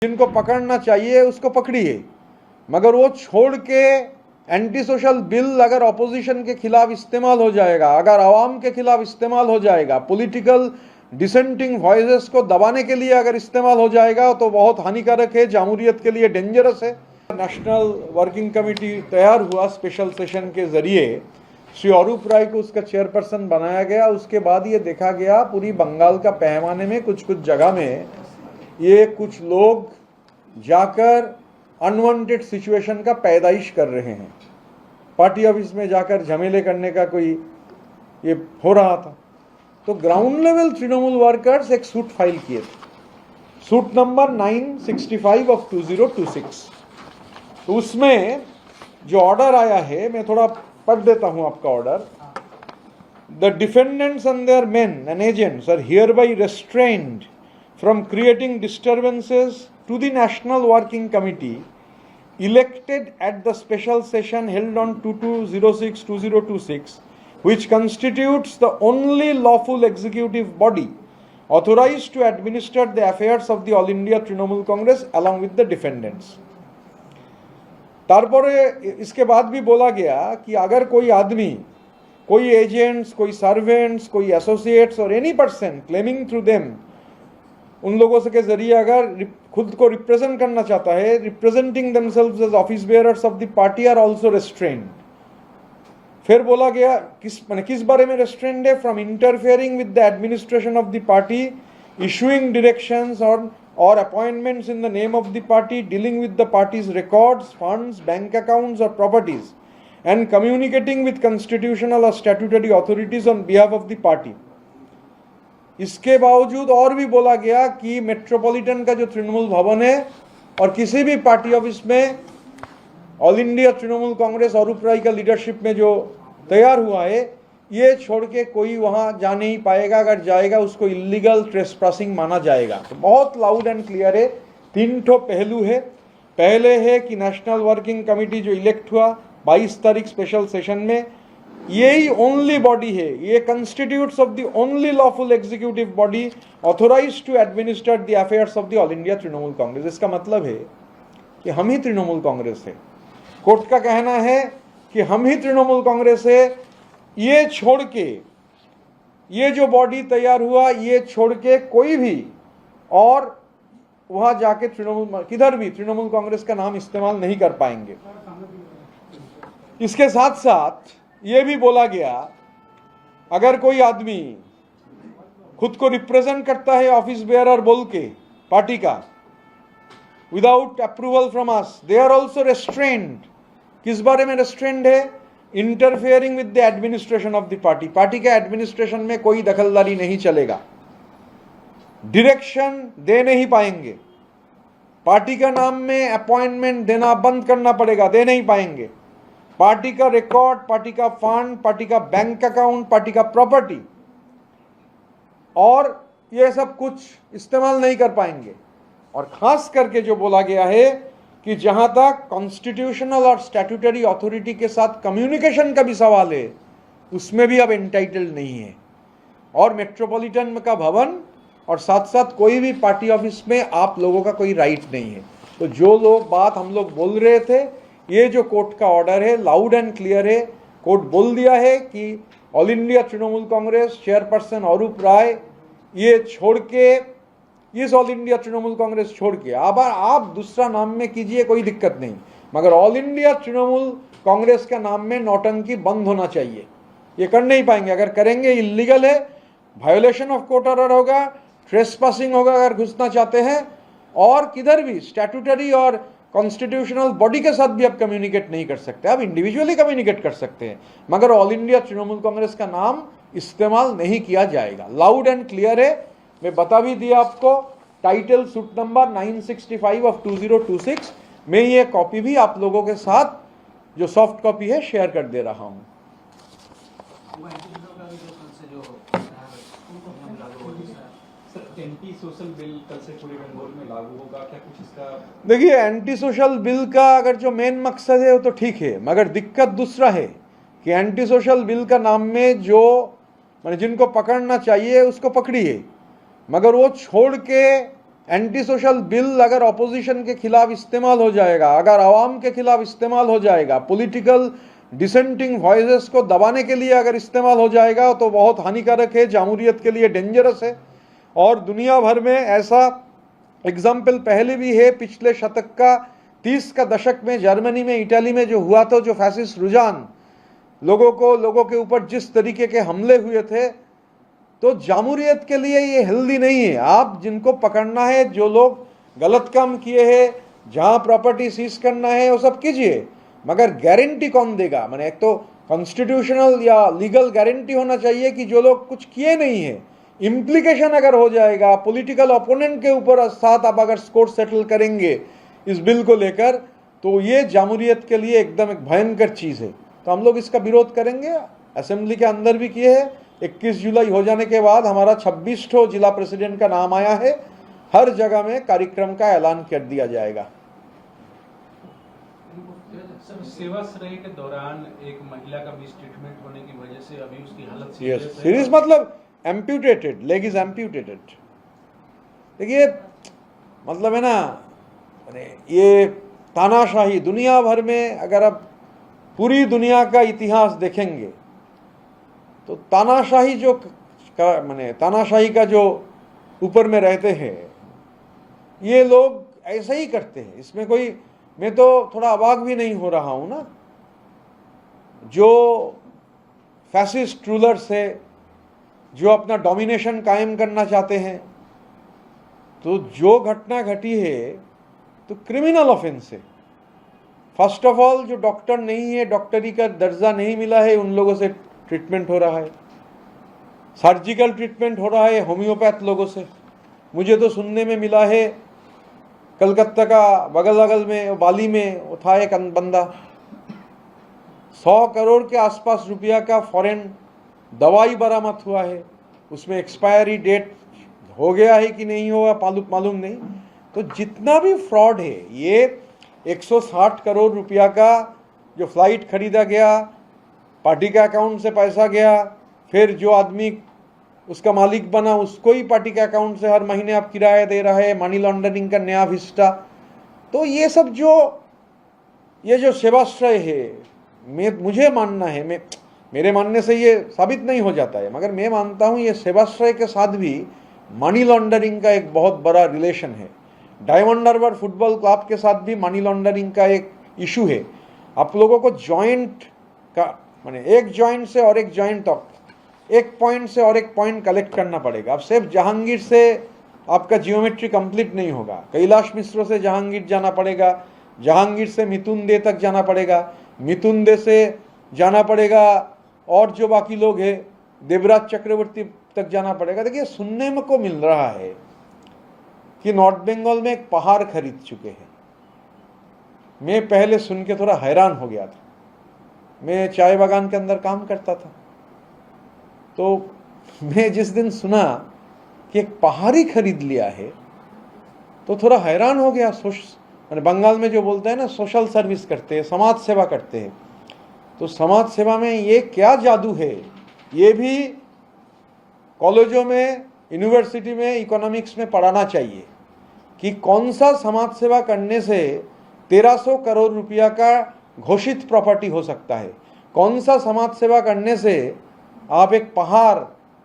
जिनको पकड़ना चाहिए उसको पकड़िए, मगर वो छोड़ के एंटी सोशल बिल अगर ऑपोजिशन के खिलाफ इस्तेमाल हो जाएगा, अगर आवाम के खिलाफ इस्तेमाल हो जाएगा, पॉलिटिकल डिसेंटिंग वॉइसेस को दबाने के लिए अगर इस्तेमाल हो जाएगा तो बहुत हानिकारक है, jamहूरियत के लिए डेंजरस है। नेशनल वर्किंग कमेटी तैयार हुआ, स्पेशल सेशन के जरिए श्री अरूप राय को उसका चेयरपर्सन बनाया गया। उसके बाद ये देखा गया पूरी बंगाल का पैमाने में कुछ कुछ जगह में ये कुछ लोग जाकर अनवांटेड सिचुएशन का पैदाइश कर रहे हैं। पार्टी ऑफिस में जाकर झमेले करने का कोई ये हो रहा था, तो ग्राउंड लेवल तृणमूल वर्कर्स एक सूट फाइल किए थे, सूट नंबर 965 ऑफ 2026। तो उसमें जो ऑर्डर आया है, मैं थोड़ा पढ़ देता हूं आपका order. The defendants and their men and agents are hereby restrained from creating disturbances to the National Working Committee elected at the special session held on 2206-2026, which constitutes the only lawful executive body authorized to administer the affairs of the All India Trinamool Congress along with the defendants. तारपरे इसके बाद भी बोला गया कि अगर कोई आदमी, कोई एजेंट्स, कोई सर्वेंट्स, कोई एसोसिएट्स और any person claiming through them, उन लोगों से के जरिए अगर खुद को रिप्रेजेंट करना चाहता है, representing themselves as office bearers of the party are also restrained. फिर बोला गया किस बारे में रेस्ट्रेन्ड है? From interfering with the administration of the party, issuing directions और appointments in the name of the party, dealing with the party's records, funds, bank accounts और properties, and communicating with constitutional और statutory authorities on behalf of the party. इसके बावजूद और भी बोला गया कि मेट्रोपॉलिटन का जो तृणमूल भवन है और किसी भी पार्टी ऑफिस में ऑल इंडिया तृणमूल कांग्रेस अरूप राय का लीडरशिप में जो तैयार हुआ है, ये छोड़ के कोई वहां जा नहीं पाएगा। अगर जाएगा उसको इलीगल ट्रेसपासिंग माना जाएगा। तो बहुत लाउड एंड क्लियर है। 3 ठो पहलू है। पहले है कि नेशनल वर्किंग कमेटी जो इलेक्ट हुआ 22 तारीख स्पेशल सेशन में, यही ओनली बॉडी है, ये constitutes of the only lawful executive body authorised to administer the affairs of the All India Trinamool Congress. इसका मतलब है कि हम ही तृणमूल कांग्रेस है। कोर्ट का कहना है कि हम ही तृणमूल कांग्रेस है। ये छोड़ के, ये जो बॉडी तैयार हुआ, ये छोड़ के कोई भी और वहां जाके तृणमूल किधर भी तृणमूल कांग्रेस का नाम इस्तेमाल नहीं कर पाएंगे। इसके साथ साथ ये भी बोला गया, अगर कोई आदमी खुद को रिप्रेजेंट करता है ऑफिस बेयरर बोल के पार्टी का, without approval from us, they are also restrained. किस बारे में रेस्ट्रेन्ड है? Interfering with the administration of the party. Party के एडमिनिस्ट्रेशन में कोई दखलदारी नहीं चलेगा, डायरेक्शन दे नहीं पाएंगे, पार्टी का नाम में अपॉइंटमेंट देना बंद करना पड़ेगा, दे नहीं पाएंगे, पार्टी का रिकॉर्ड, पार्टी का फंड, पार्टी का बैंक अकाउंट, पार्टी का प्रॉपर्टी और ये सब कुछ इस्तेमाल नहीं कर पाएंगे। और खास करके जो बोला गया है कि जहां तक कॉन्स्टिट्यूशनल और स्टैट्यूटरी अथॉरिटी के साथ कम्युनिकेशन का भी सवाल है, उसमें भी अब एंटाइटल्ड नहीं है। और मेट्रोपॉलिटन का भवन और साथ साथ कोई भी पार्टी ऑफिस में आप लोगों का कोई राइट नहीं है। तो जो लोग बात हम लोग बोल रहे थे, ये जो कोर्ट का ऑर्डर है लाउड एंड क्लियर है। कोर्ट बोल दिया है कि All India Trinamool Congress chairperson Arup Roy ये छोड़ के, इस ऑल इंडिया तृणमूल कांग्रेस छोड़ के अब आप दूसरा नाम में कीजिए, कोई दिक्कत नहीं, मगर ऑल इंडिया तृणमूल कांग्रेस का नाम में नौटंकी बंद होना चाहिए। ये कर नहीं पाएंगे। अगर करेंगे इलीगल है, वायोलेशन ऑफ कोर्ट ऑर्डर होगा, ट्रेसपासिंग होगा अगर घुसना चाहते हैं। और किधर भी स्टैट्यूटरी और कॉन्स्टिट्यूशनल बॉडी के साथ भी आप कम्युनिकेट नहीं कर सकते। आप इंडिविजुअली कम्युनिकेट कर सकते हैं, मगर ऑल इंडिया तृणमूल कांग्रेस का नाम इस्तेमाल नहीं किया जाएगा। लाउड एंड क्लियर है। मैं बता भी दिया आपको, टाइटल सूट नंबर 965 ऑफ 2026 में ये कॉपी भी आप लोगों के साथ जो सॉफ्ट कॉपी है शेयर कर दे रहा हूं। एंटी सोशल बिल कल से पूरे बंगाल में लागू होगा क्या? कुछ इसका देखिए, एंटी सोशल बिल का अगर जो मेन मकसद है वो तो ठीक है, मगर दिक्कत दूसरा है कि एंटी सोशल बिल का नाम में जो जिनको पकड़ना चाहिए उसको पकड़िए, मगर वो छोड़ के एंटी सोशल बिल अगर ऑपोजिशन के खिलाफ इस्तेमाल हो जाएगा, अगर आवाम के खिलाफ इस्तेमाल हो जाएगा, पॉलिटिकल डिसेंटिंग वॉइसेस को दबाने के लिए अगर इस्तेमाल हो जाएगा तो बहुत हानिकारक है, जामहूरियत के लिए डेंजरस है। और दुनिया भर में ऐसा एग्जाम्पल पहले भी है, पिछले शतक का 30 का दशक में जर्मनी में, इटाली में जो हुआ था, जो फैसिस्ट रुझान, लोगों के ऊपर जिस तरीके के हमले हुए थे, तो जामहूरियत के लिए ये हेल्दी नहीं है। आप जिनको पकड़ना है, जो लोग गलत काम किए हैं, जहां प्रॉपर्टी सीज करना है वो सब कीजिए, मगर गारंटी कौन देगा? मैंने एक तो कॉन्स्टिट्यूशनल या लीगल गारंटी होना चाहिए कि जो लोग कुछ किए नहीं है, इम्प्लीकेशन अगर हो जाएगा, पॉलिटिकल ओपोनेंट के ऊपर साथ आप अगर स्कोर सेटल करेंगे इस बिल को लेकर, तो ये जामहूरियत के लिए एकदम एक भयंकर चीज़ है। तो हम लोग इसका विरोध करेंगे। असेंबली के अंदर भी किए हैं। 21 जुलाई हो जाने के बाद हमारा 26 ठो जिला प्रेसिडेंट का नाम आया है, हर जगह में कार्यक्रम का ऐलान कर दिया जाएगा। सर, सेवाश्रय के दौरान एक महिला का मिसट्रीटमेंट होने की वजह से अभी उसकी हालत यस, सीरियस मतलब एम्प्यूटेटेड, लेग इज एम्प्यूटेटेड। देखिए मतलब है ना, ये तानाशाही दुनिया भर में, अगर आप पूरी दुनिया का इतिहास देखेंगे तो तानाशाही जो माने तानाशाही का जो ऊपर में रहते हैं, ये लोग ऐसा ही करते हैं। इसमें कोई, मैं तो थोड़ा अवाक भी नहीं हो रहा हूं ना। जो फैसिस्ट रूलर्स है, जो अपना डोमिनेशन कायम करना चाहते हैं, तो जो घटना घटी है तो क्रिमिनल ऑफेंस है। फर्स्ट ऑफ ऑल, जो डॉक्टर नहीं है, डॉक्टरी का दर्जा नहीं मिला है, उन लोगों से ट्रीटमेंट हो रहा है, सर्जिकल ट्रीटमेंट हो रहा है होम्योपैथ लोगों से। मुझे तो सुनने में मिला है, कलकत्ता का बगल में बाली में वो था एक बंदा, 100 करोड़ के आसपास रुपया का फॉरेन दवाई बरामद हुआ है, उसमें एक्सपायरी डेट हो गया है कि नहीं होगा मालूम नहीं। तो जितना भी फ्रॉड है, ये 160 करोड़ रुपया का जो फ्लाइट खरीदा गया, पार्टी के अकाउंट से पैसा गया, फिर जो आदमी उसका मालिक बना उसको ही पार्टी के अकाउंट से हर महीने आप किराया दे रहा है, मनी लॉन्ड्रिंग का नया विस्टा। तो ये सब ये जो सेवाश्रय है, मुझे मानना है, मेरे मानने से ये साबित नहीं हो जाता है, मगर मैं मानता हूँ ये सेवाश्रय के साथ भी मनी लॉन्ड्रिंग का एक बहुत बड़ा रिलेशन है। डायमंड हार्बर फुटबॉल क्लब के साथ भी मनी लॉन्ड्रिंग का एक इशू है। आप लोगों को जॉइंट का माने एक जॉइंट से और एक जॉइंट तक, एक पॉइंट से और एक पॉइंट कलेक्ट करना पड़ेगा। अब सिर्फ जहांगीर से आपका जियोमेट्री कंप्लीट नहीं होगा, कैलाश मिश्र से जहांगीर जाना पड़ेगा, जहांगीर से मिथुन दे तक जाना पड़ेगा, मिथुन दे से जाना पड़ेगा, और जो बाकी लोग हैं देवराज चक्रवर्ती तक जाना पड़ेगा। देखिए सुनने में को मिल रहा है कि नॉर्थ बंगाल में एक पहाड़ खरीद चुके हैं। मैं पहले सुन के थोड़ा हैरान हो गया था। मैं चाय बागान के अंदर काम करता था, तो मैं जिस दिन सुना कि एक पहाड़ी खरीद लिया है तो थोड़ा हैरान हो गया। मैंने बंगाल में जो बोलते हैं ना, सोशल सर्विस करते हैं, समाज सेवा करते हैं, तो समाज सेवा में ये क्या जादू है। ये भी कॉलेजों में, यूनिवर्सिटी में, इकोनॉमिक्स में पढ़ाना चाहिए कि कौन सा समाज सेवा करने से 1300 करोड़ रुपया का घोषित प्रॉपर्टी हो सकता है, कौन सा समाज सेवा करने से आप एक पहाड़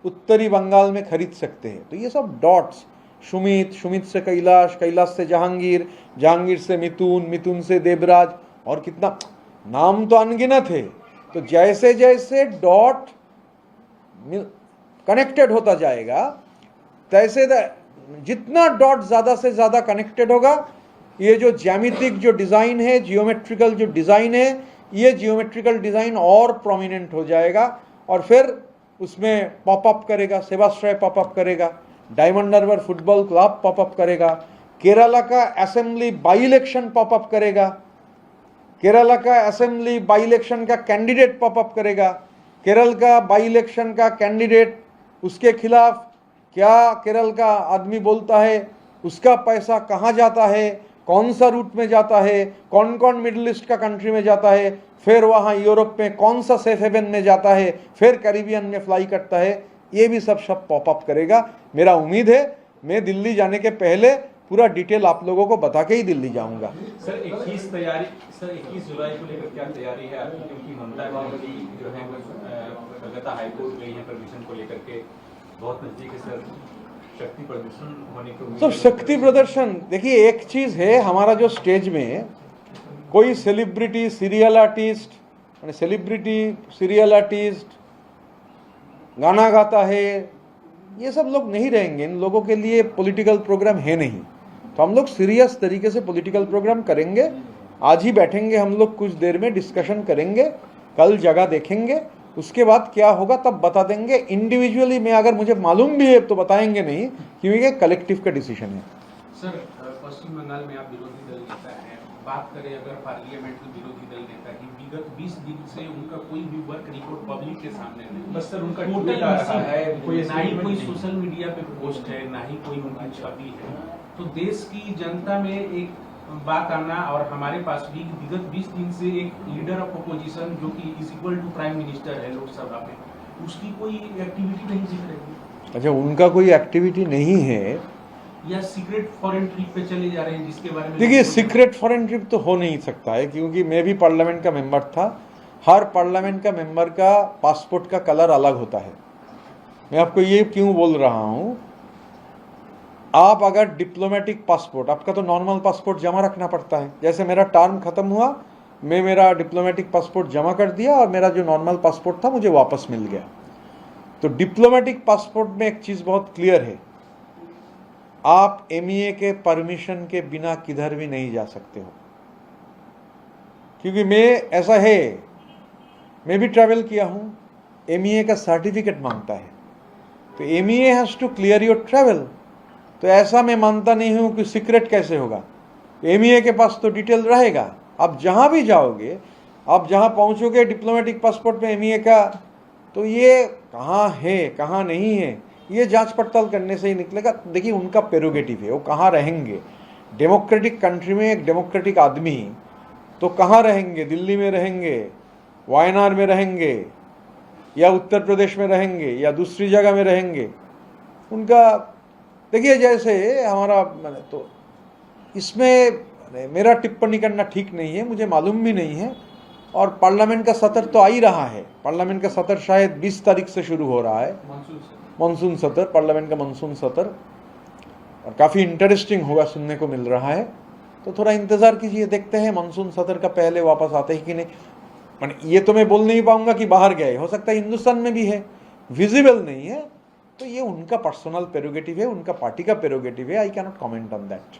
उत्तरी बंगाल में खरीद सकते हैं। तो ये सब डॉट्स, सुमित से कैलाश, कैलाश से जहांगीर, जहांगीर से मिथुन, मिथुन से देवराज, और कितना नाम तो अनगिनत है। तो जैसे जैसे डॉट कनेक्टेड होता जाएगा, तैसे जितना डॉट ज़्यादा से ज़्यादा कनेक्टेड होगा, ये जो ज्यामितिक जो डिज़ाइन है, जियोमेट्रिकल जो डिज़ाइन है, ये जियोमेट्रिकल डिज़ाइन और प्रोमिनेंट हो जाएगा, और फिर उसमें पॉपअप करेगा, सेवाश्रय पॉपअप करेगा, Diamond Harbour football club pop up करेगा, केरला का असेंबली बाई इलेक्शन पॉपअप करेगा, केरला का असेंबली बाई इलेक्शन का कैंडिडेट पॉपअप करेगा, केरल का बाई इलेक्शन का कैंडिडेट, उसके खिलाफ क्या केरल का आदमी बोलता है, उसका पैसा कहाँ जाता है, कौन सा रूट में जाता है, कौन कौन मिडिल ईस्ट का कंट्री में जाता है, फिर वहाँ यूरोप में कौन सा सेफ हेवन में जाता है, फिर कैरिबियन में फ्लाई करता है, ये भी सब पॉपअप करेगा। मेरा उम्मीद है मैं दिल्ली जाने के पहले पूरा डिटेल आप लोगों को बता के ही दिल्ली जाऊंगा। सर 21 जुलाई को लेकर क्या तैयारी है आपकी, क्योंकि ममता बनर्जी जो है कलकत्ता हाईकोर्ट गई है परमिशन को लेकर के, बहुत नजदीक है सर, शक्ति प्रदर्शन होने की उम्मीद तो है। शक्ति प्रदर्शन देखिए, एक चीज है हमारा जो स्टेज में कोई सेलिब्रिटी सीरियल आर्टिस्ट गाना गाता है, ये सब लोग नहीं रहेंगे। इन लोगों के लिए पॉलिटिकल प्रोग्राम है नहीं। तो हम लोग सीरियस तरीके से पॉलिटिकल प्रोग्राम करेंगे। आज ही बैठेंगे हम लोग, कुछ देर में डिस्कशन करेंगे, कल जगह देखेंगे, उसके बाद क्या होगा तब बता देंगे। इंडिविजुअली में अगर मुझे मालूम भी है तो बताएंगे नहीं, क्योंकि कलेक्टिव का डिसीजन है। सर पश्चिम बंगाल में आप विरोधी दल नेता हैं, बात करें अगर पार्लियामेंट में विरोधी दल नेता की, विगत 20 दिन से उनका कोई भी वर्क रिपोर्ट पब्लिक के सामने नहीं। बस सर उनका टोटल ट्वीट आ रहा है, कोई ना ही कोई नहीं। सोशल मीडिया पे पोस्ट है, ना ही कोई उनकी छवि है। तो देश की जनता में एक बात आना, और हमारे पास भी विगत 20 दिन से एक लीडर ऑफ अपोजिशन जो कि is equal to prime minister है लोकसभा में, उसकी कोई एक्टिविटी नहीं दिख रही। अच्छा, उनका कोई एक्टिविटी नहीं है या सीक्रेट फॉरेन ट्रिप पे चले जा रहे हैं, जिसके बारे में देखिए, सीक्रेट फॉरेन ट्रिप तो हो नहीं सकता है, क्योंकि मैं भी पार्लियामेंट का मेंबर था। हर पार्लियामेंट का मेंबर का पासपोर्ट का कलर अलग होता है। मैं आपको ये क्यों बोल रहा हूं, आप अगर डिप्लोमेटिक पासपोर्ट, आपका तो नॉर्मल पासपोर्ट जमा रखना पड़ता है। जैसे मेरा टर्म खत्म हुआ, मैं मेरा डिप्लोमेटिक पासपोर्ट जमा कर दिया और मेरा जो नॉर्मल पासपोर्ट था मुझे वापस मिल गया। तो डिप्लोमेटिक पासपोर्ट में एक चीज बहुत क्लियर है, आप एमईए के परमिशन के बिना किधर भी नहीं जा सकते हो। क्योंकि ऐसा है, मैं भी ट्रैवल किया हूं, एमईए का सर्टिफिकेट मांगता है, तो MEA has to clear your travel. तो ऐसा मैं मानता नहीं हूं कि सीक्रेट कैसे होगा, एमईए के पास तो डिटेल रहेगा। आप जहां भी जाओगे, आप जहां पहुंचोगे डिप्लोमेटिक पासपोर्ट में एमईए का, तो ये कहाँ है कहाँ नहीं है, ये जांच पड़ताल करने से ही निकलेगा। देखिए, उनका प्रेरोगेटिव है, वो कहाँ रहेंगे। डेमोक्रेटिक कंट्री में एक डेमोक्रेटिक आदमी तो कहाँ रहेंगे, दिल्ली में रहेंगे, वायनाड में रहेंगे, या उत्तर प्रदेश में रहेंगे, या दूसरी जगह में रहेंगे। उनका देखिए, जैसे हमारा, तो इसमें मेरा टिप्पणी करना ठीक नहीं है, मुझे मालूम भी नहीं है। और पार्लियामेंट का सत्र तो आ ही रहा है। पार्लियामेंट का सत्र शायद 20 तारीख से शुरू हो रहा है, मानसून सत्र, पार्लियामेंट का मानसून सत्र, और काफ़ी इंटरेस्टिंग होगा, सुनने को मिल रहा है। तो थोड़ा इंतज़ार कीजिए, देखते हैं मानसून सत्र का पहले वापस आते हैं कि नहीं। ये तो मैं बोल नहीं पाऊंगा कि बाहर गए, हो सकता है हिंदुस्तान में भी है, विजिबल नहीं है। तो ये उनका पर्सनल प्रेरोगेटिव है, उनका पार्टी का प्रेरोगेटिव है। I cannot comment on that.